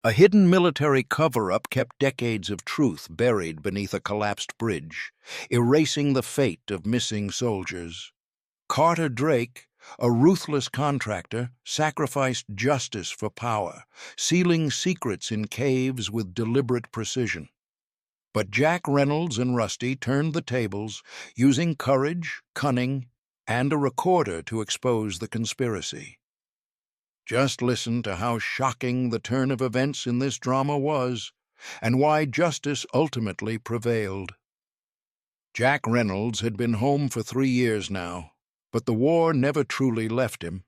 A hidden military cover-up kept decades of truth buried beneath a collapsed bridge, erasing the fate of missing soldiers. Carter Drake, a ruthless contractor, sacrificed justice for power, sealing secrets in caves with deliberate precision. But Jack Reynolds and Rusty turned the tables, using courage, cunning, and a recorder to expose the conspiracy. Just listen to how shocking the turn of events in this drama was, and why justice ultimately prevailed. Jack Reynolds had been home for 3 years now, but the war never truly left him.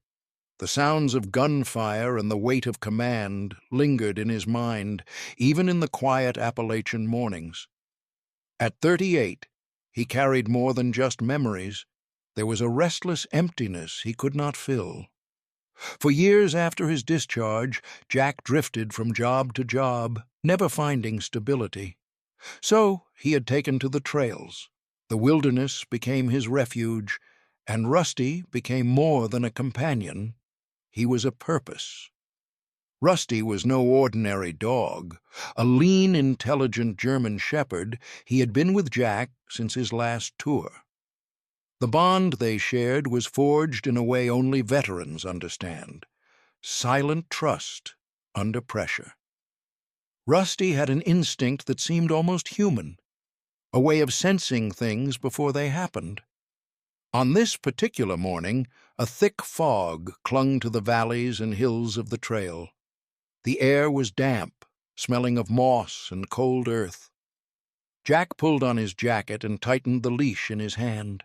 The sounds of gunfire and the weight of command lingered in his mind, even in the quiet Appalachian mornings. At 38, he carried more than just memories. There was a restless emptiness he could not fill. For years after his discharge, Jack drifted from job to job, never finding stability. So he had taken to the trails. The wilderness became his refuge, and Rusty became more than a companion. He was a purpose. Rusty was no ordinary dog. A lean, intelligent German shepherd, he had been with Jack since his last tour. The bond they shared was forged in a way only veterans understand: silent trust under pressure. Rusty had an instinct that seemed almost human, a way of sensing things before they happened. On this particular morning, a thick fog clung to the valleys and hills of the trail. The air was damp, smelling of moss and cold earth. Jack pulled on his jacket and tightened the leash in his hand.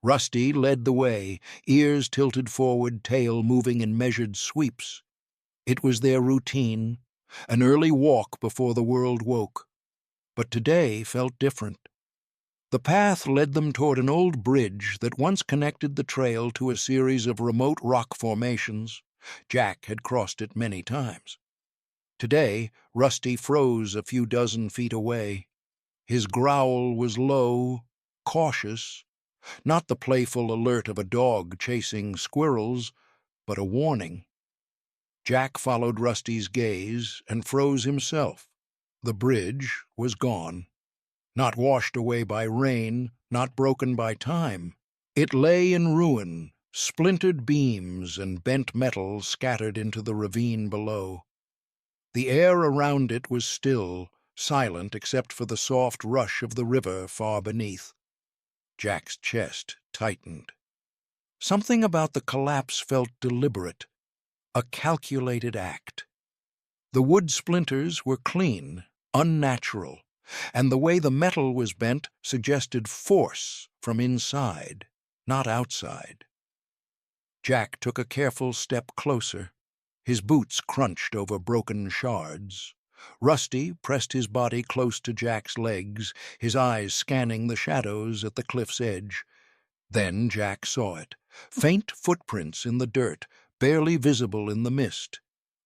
Rusty led the way, ears tilted forward, tail moving in measured sweeps. It was their routine, an early walk before the world woke. But today felt different. The path led them toward an old bridge that once connected the trail to a series of remote rock formations. Jack had crossed it many times. Today, Rusty froze a few dozen feet away. His growl was low, cautious, not the playful alert of a dog chasing squirrels, but a warning. Jack followed Rusty's gaze and froze himself. The bridge was gone. Not washed away by rain, not broken by time. It lay in ruin, splintered beams and bent metal scattered into the ravine below. The air around it was still, silent except for the soft rush of the river far beneath. Jack's chest tightened. Something about the collapse felt deliberate, a calculated act. The wood splinters were clean, unnatural, and the way the metal was bent suggested force from inside, not outside. Jack took a careful step closer. His boots crunched over broken shards. Rusty pressed his body close to Jack's legs, his eyes scanning the shadows at the cliff's edge. Then Jack saw it. Faint footprints in the dirt, barely visible in the mist.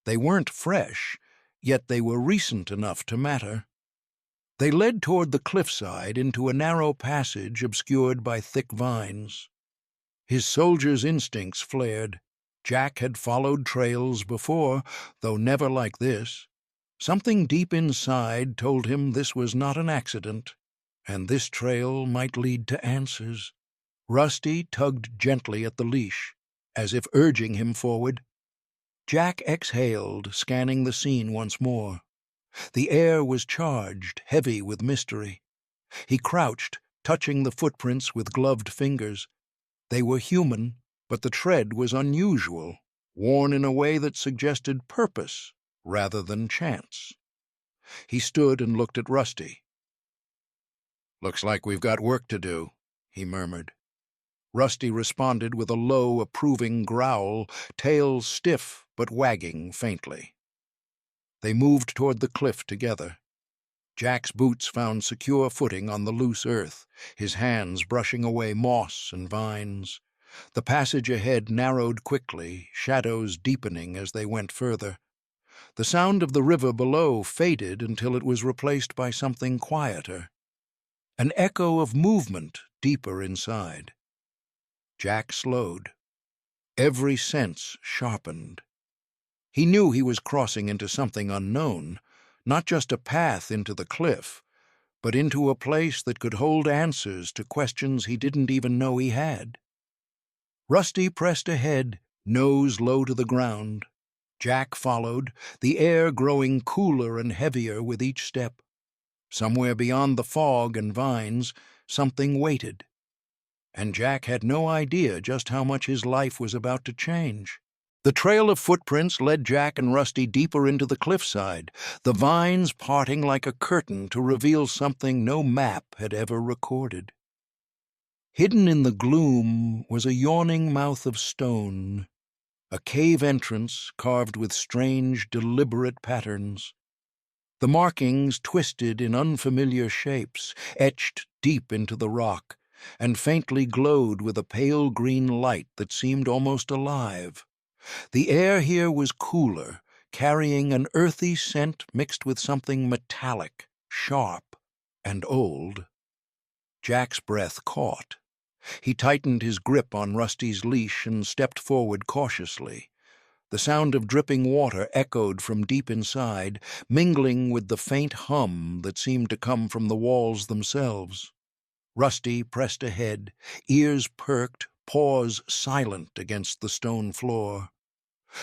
They weren't fresh, yet they were recent enough to matter. They led toward the cliffside into a narrow passage obscured by thick vines. His soldier's instincts flared. Jack had followed trails before, though never like this. Something deep inside told him this was not an accident, and this trail might lead to answers. Rusty tugged gently at the leash, as if urging him forward. Jack exhaled, scanning the scene once more. The air was charged, heavy with mystery. He crouched, touching the footprints with gloved fingers. They were human, but the tread was unusual, worn in a way that suggested purpose rather than chance. He stood and looked at Rusty. "Looks like we've got work to do," he murmured. Rusty responded with a low, approving growl, tail stiff but wagging faintly. They moved toward the cliff together. Jack's boots found secure footing on the loose earth, his hands brushing away moss and vines. The passage ahead narrowed quickly, shadows deepening as they went further. The sound of the river below faded until it was replaced by something quieter, an echo of movement deeper inside. Jack slowed. Every sense sharpened. He knew he was crossing into something unknown, not just a path into the cliff, but into a place that could hold answers to questions he didn't even know he had. Rusty pressed ahead, nose low to the ground. Jack followed, the air growing cooler and heavier with each step. Somewhere beyond the fog and vines, something waited. And Jack had no idea just how much his life was about to change. The trail of footprints led Jack and Rusty deeper into the cliffside, the vines parting like a curtain to reveal something no map had ever recorded. Hidden in the gloom was a yawning mouth of stone, a cave entrance carved with strange, deliberate patterns. The markings twisted in unfamiliar shapes, etched deep into the rock, and faintly glowed with a pale green light that seemed almost alive. The air here was cooler, carrying an earthy scent mixed with something metallic, sharp, and old. Jack's breath caught. He tightened his grip on Rusty's leash and stepped forward cautiously. The sound of dripping water echoed from deep inside, mingling with the faint hum that seemed to come from the walls themselves. Rusty pressed ahead, ears perked, paws silent against the stone floor.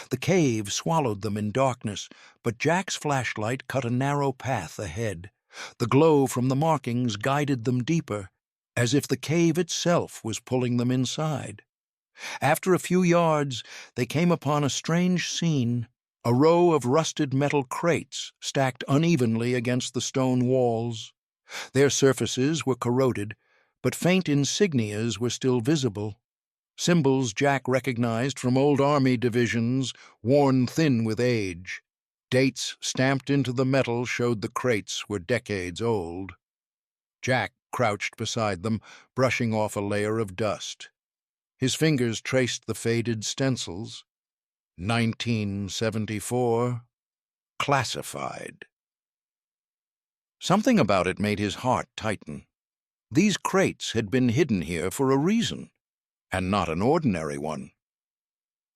The cave swallowed them in darkness, but Jack's flashlight cut a narrow path ahead. The glow from the markings guided them deeper, as if the cave itself was pulling them inside. After a few yards, they came upon a strange scene, a row of rusted metal crates stacked unevenly against the stone walls. Their surfaces were corroded, but faint insignias were still visible. Symbols Jack recognized from old army divisions, worn thin with age. Dates stamped into the metal showed the crates were decades old. Jack crouched beside them, brushing off a layer of dust. His fingers traced the faded stencils. 1974. Classified. Something about it made his heart tighten. These crates had been hidden here for a reason, and not an ordinary one.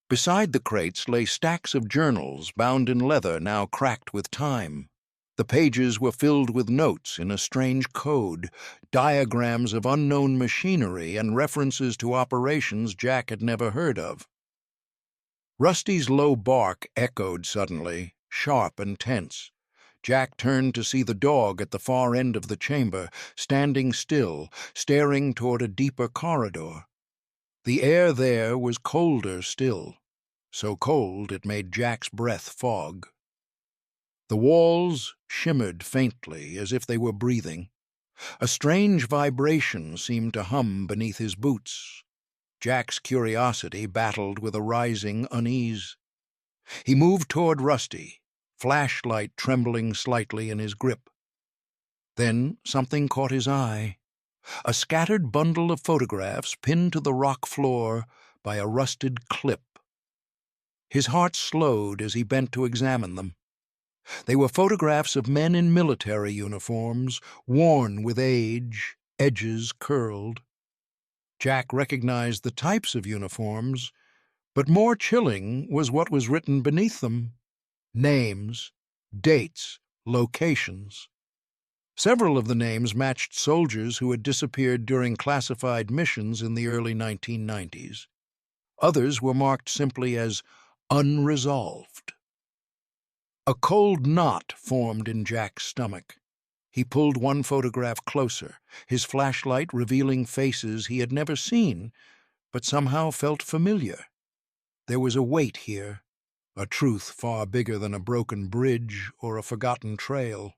Beside the crates lay stacks of journals bound in leather now cracked with time. The pages were filled with notes in a strange code, diagrams of unknown machinery and references to operations Jack had never heard of. Rusty's low bark echoed suddenly, sharp and tense. Jack turned to see the dog at the far end of the chamber, standing still, staring toward a deeper corridor. The air there was colder still, so cold it made Jack's breath fog. The walls shimmered faintly, as if they were breathing. A strange vibration seemed to hum beneath his boots. Jack's curiosity battled with a rising unease. He moved toward Rusty, flashlight trembling slightly in his grip. Then something caught his eye. A scattered bundle of photographs pinned to the rock floor by a rusted clip. His heart slowed as he bent to examine them. They were photographs of men in military uniforms, worn with age, edges curled. Jack recognized the types of uniforms, but more chilling was what was written beneath them. Names, dates, locations. Several of the names matched soldiers who had disappeared during classified missions in the early 1990s. Others were marked simply as unresolved. A cold knot formed in Jack's stomach. He pulled one photograph closer, his flashlight revealing faces he had never seen, but somehow felt familiar. There was a weight here, a truth far bigger than a broken bridge or a forgotten trail.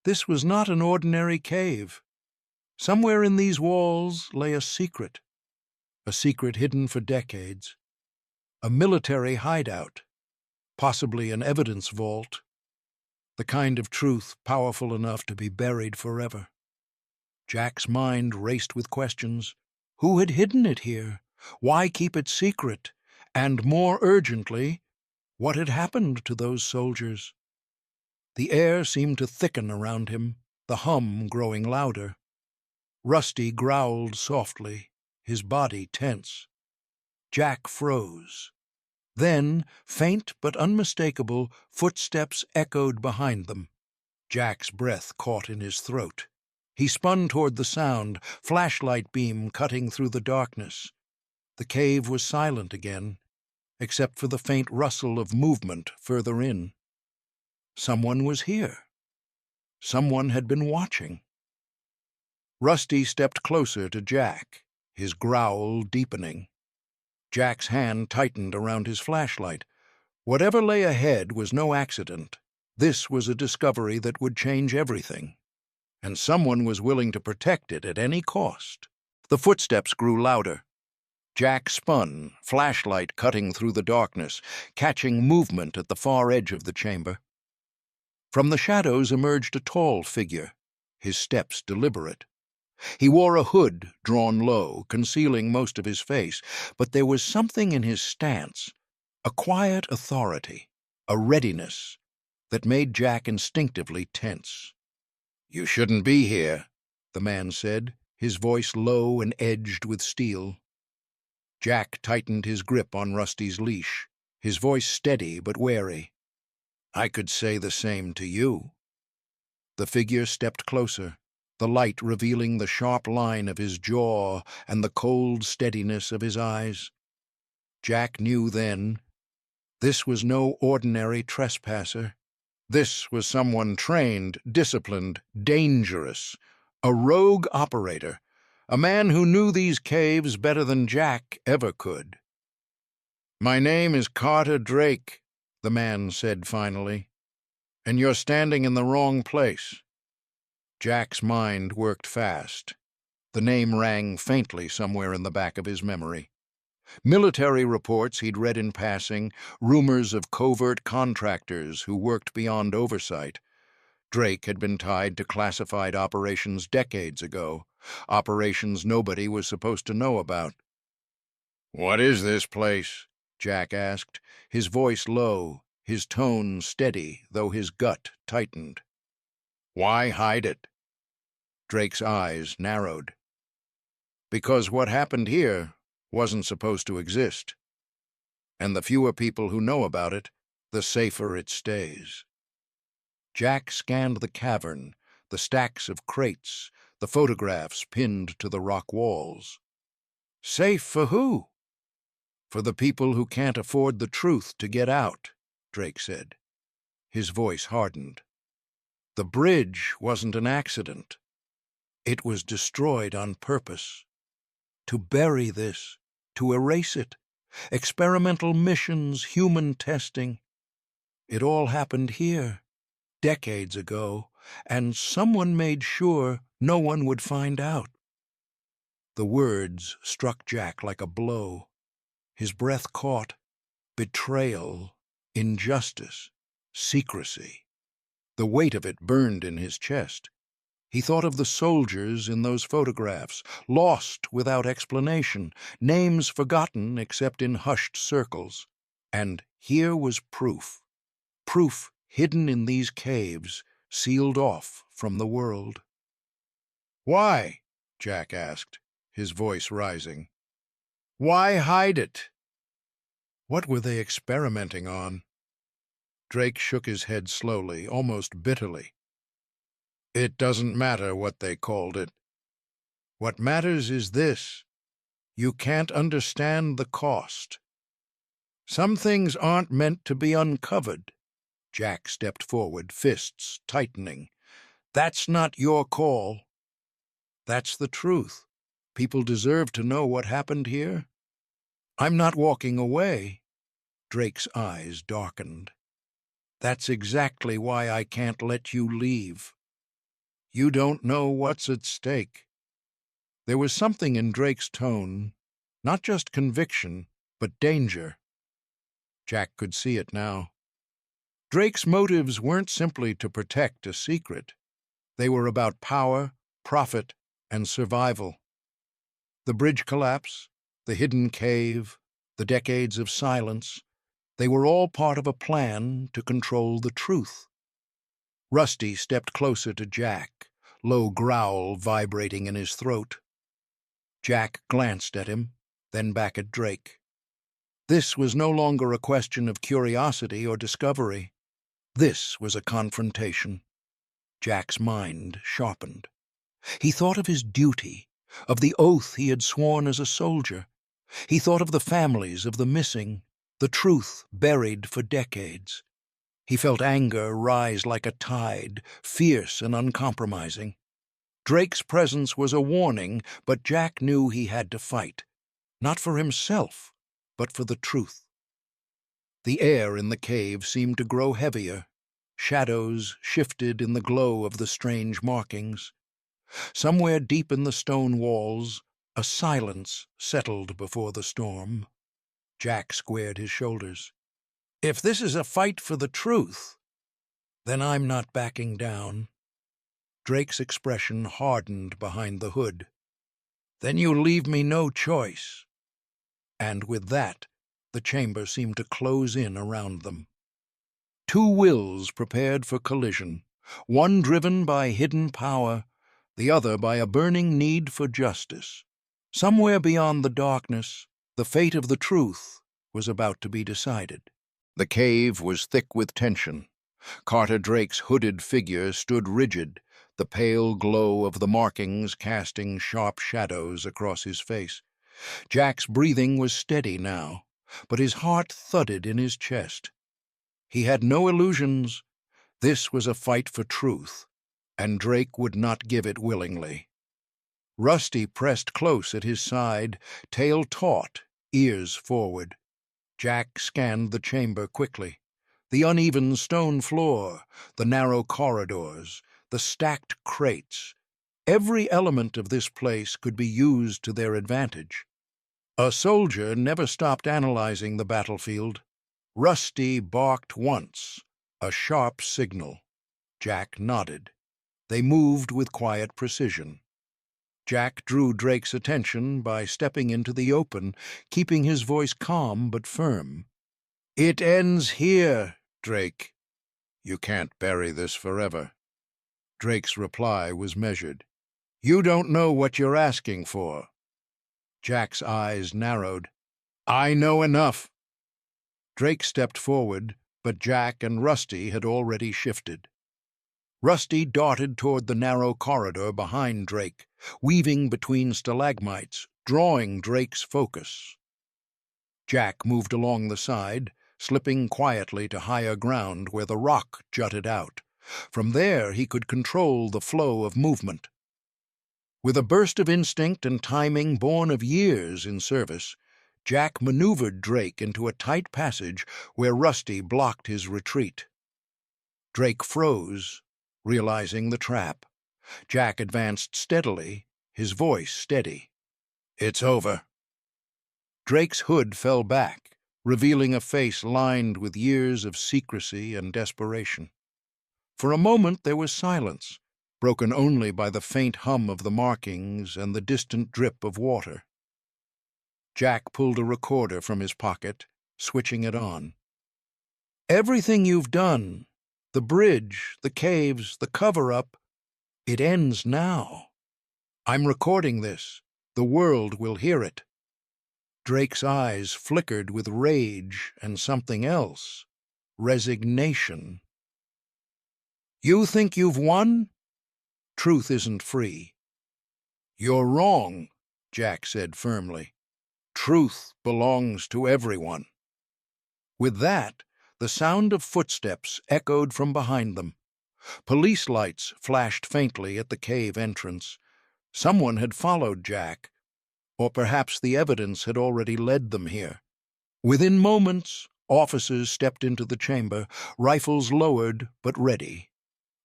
This was not an ordinary cave. Somewhere in these walls lay a secret hidden for decades. A military hideout, possibly an evidence vault, the kind of truth powerful enough to be buried forever. Jack's mind raced with questions. Who had hidden it here? Why keep it secret? And more urgently, what had happened to those soldiers? The air seemed to thicken around him, the hum growing louder. Rusty growled softly, his body tense. Jack froze. Then, faint but unmistakable, footsteps echoed behind them. Jack's breath caught in his throat. He spun toward the sound, flashlight beam cutting through the darkness. The cave was silent again, except for the faint rustle of movement further in. Someone was here. Someone had been watching. Rusty stepped closer to Jack, his growl deepening. Jack's hand tightened around his flashlight. Whatever lay ahead was no accident. This was a discovery that would change everything. And someone was willing to protect it at any cost. The footsteps grew louder. Jack spun, flashlight cutting through the darkness, catching movement at the far edge of the chamber. From the shadows emerged a tall figure, his steps deliberate. He wore a hood drawn low, concealing most of his face, but there was something in his stance, a quiet authority, a readiness, that made Jack instinctively tense. "You shouldn't be here," the man said, his voice low and edged with steel. Jack tightened his grip on Rusty's leash, his voice steady but wary. "I could say the same to you." The figure stepped closer, the light revealing the sharp line of his jaw and the cold steadiness of his eyes. Jack knew then, this was no ordinary trespasser. This was someone trained, disciplined, dangerous, a rogue operator, a man who knew these caves better than Jack ever could. "My name is Carter Drake," the man said finally, "and you're standing in the wrong place." Jack's mind worked fast. The name rang faintly somewhere in the back of his memory. Military reports he'd read in passing, rumors of covert contractors who worked beyond oversight. Drake had been tied to classified operations decades ago, operations nobody was supposed to know about. "What is this place?" Jack asked, his voice low, his tone steady, though his gut tightened. "Why hide it?" Drake's eyes narrowed. "Because what happened here wasn't supposed to exist. And the fewer people who know about it, the safer it stays." Jack scanned the cavern, the stacks of crates, the photographs pinned to the rock walls. "Safe for who?" "For the people who can't afford the truth to get out," Drake said. His voice hardened. "The bridge wasn't an accident. It was destroyed on purpose. To bury this, to erase it, experimental missions, human testing. It all happened here, decades ago, and someone made sure no one would find out." The words struck Jack like a blow. His breath caught. Betrayal, injustice, secrecy. The weight of it burned in his chest. He thought of the soldiers in those photographs, lost without explanation, names forgotten except in hushed circles. And here was proof. Proof hidden in these caves, sealed off from the world. "Why?" Jack asked, his voice rising. "Why hide it?" What were they experimenting on? Drake shook his head slowly, almost bitterly. "It doesn't matter what they called it. What matters is this. You can't understand the cost. Some things aren't meant to be uncovered." Jack stepped forward, fists tightening. "That's not your call. That's the truth. People deserve to know what happened here. I'm not walking away." Drake's eyes darkened. "That's exactly why I can't let you leave. You don't know what's at stake." There was something in Drake's tone, not just conviction, but danger. Jack could see it now. Drake's motives weren't simply to protect a secret. They were about power, profit, and survival. The bridge collapse, the hidden cave, the decades of silence, they were all part of a plan to control the truth. Rusty stepped closer to Jack, low growl vibrating in his throat. Jack glanced at him, then back at Drake. This was no longer a question of curiosity or discovery. This was a confrontation. Jack's mind sharpened. He thought of his duty, of the oath he had sworn as a soldier. He thought of the families of the missing, the truth buried for decades. He felt anger rise like a tide, fierce and uncompromising. Drake's presence was a warning, but Jack knew he had to fight. Not for himself, but for the truth. The air in the cave seemed to grow heavier. Shadows shifted in the glow of the strange markings. Somewhere deep in the stone walls, a silence settled before the storm. Jack squared his shoulders. If this is a fight for the truth, then I'm not backing down. Drake's expression hardened behind the hood. Then you leave me no choice. And with that, the chamber seemed to close in around them. Two wills prepared for collision, one driven by hidden power, the other by a burning need for justice. Somewhere beyond the darkness, the fate of the truth was about to be decided. The cave was thick with tension. Carter Drake's hooded figure stood rigid, the pale glow of the markings casting sharp shadows across his face. Jack's breathing was steady now, but his heart thudded in his chest. He had no illusions. This was a fight for truth, and Drake would not give it willingly. Rusty pressed close at his side, tail taut, ears forward. Jack scanned the chamber quickly. The uneven stone floor, the narrow corridors, the stacked crates. Every element of this place could be used to their advantage. A soldier never stopped analyzing the battlefield. Rusty barked once, a sharp signal. Jack nodded. They moved with quiet precision. Jack drew Drake's attention by stepping into the open, keeping his voice calm but firm. "It ends here, Drake. You can't bury this forever." Drake's reply was measured. "You don't know what you're asking for." Jack's eyes narrowed. "I know enough." Drake stepped forward, but Jack and Rusty had already shifted. Rusty darted toward the narrow corridor behind Drake, weaving between stalagmites, drawing Drake's focus. Jack moved along the side, slipping quietly to higher ground where the rock jutted out. From there he could control the flow of movement. With a burst of instinct and timing born of years in service, Jack maneuvered Drake into a tight passage where Rusty blocked his retreat. Drake froze, realizing the trap. Jack advanced steadily, his voice steady. "It's over." Drake's hood fell back, revealing a face lined with years of secrecy and desperation. For a moment there was silence, broken only by the faint hum of the markings and the distant drip of water. Jack pulled a recorder from his pocket, switching it on. "Everything you've done, the bridge, the caves, the cover-up, it ends now. I'm recording this. The world will hear it." Drake's eyes flickered with rage and something else, resignation. "You think you've won? Truth isn't free." "You're wrong," Jack said firmly. "Truth belongs to everyone." With that, the sound of footsteps echoed from behind them. Police lights flashed faintly at the cave entrance. Someone had followed Jack, or perhaps the evidence had already led them here. Within moments, officers stepped into the chamber, rifles lowered but ready.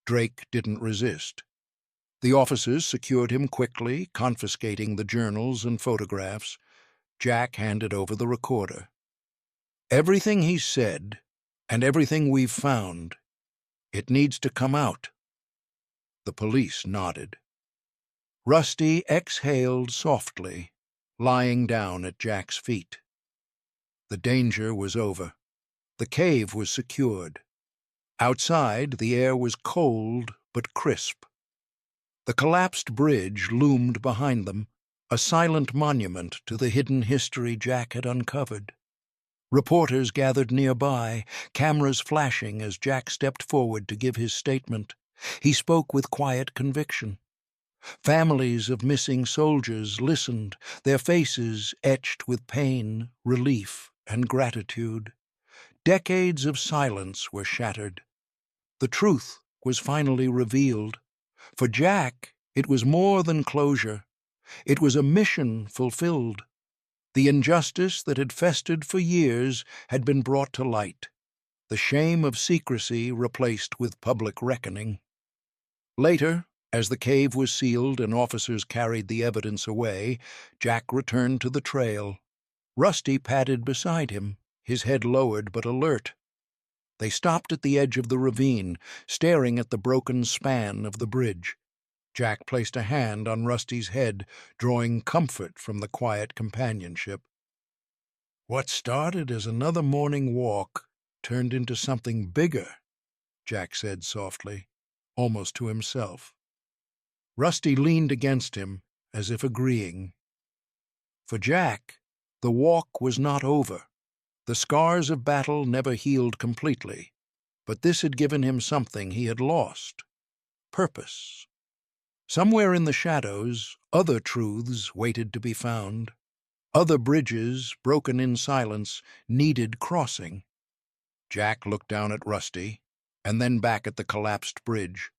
Drake didn't resist. The officers secured him quickly, confiscating the journals and photographs. Jack handed over the recorder. "Everything he said, and everything we've found, it needs to come out." The police nodded. Rusty exhaled softly, lying down at Jack's feet. The danger was over. The cave was secured. Outside, the air was cold but crisp. The collapsed bridge loomed behind them, a silent monument to the hidden history Jack had uncovered. Reporters gathered nearby, cameras flashing as Jack stepped forward to give his statement. He spoke with quiet conviction. Families of missing soldiers listened, their faces etched with pain, relief, and gratitude. Decades of silence were shattered. The truth was finally revealed. For Jack, it was more than closure. It was a mission fulfilled. The injustice that had festered for years had been brought to light, the shame of secrecy replaced with public reckoning. Later, as the cave was sealed and officers carried the evidence away, Jack returned to the trail. Rusty padded beside him, his head lowered but alert. They stopped at the edge of the ravine, staring at the broken span of the bridge. Jack placed a hand on Rusty's head, drawing comfort from the quiet companionship. "What started as another morning walk turned into something bigger," Jack said softly, almost to himself. Rusty leaned against him, as if agreeing. For Jack, the walk was not over. The scars of battle never healed completely, but this had given him something he had lost: purpose. Somewhere in the shadows, other truths waited to be found. Other bridges, broken in silence, needed crossing. Jack looked down at Rusty, and then back at the collapsed bridge.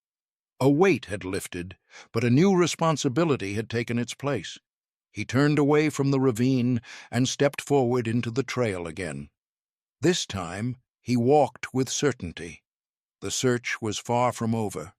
A weight had lifted, but a new responsibility had taken its place. He turned away from the ravine and stepped forward into the trail again. This time, he walked with certainty. The search was far from over.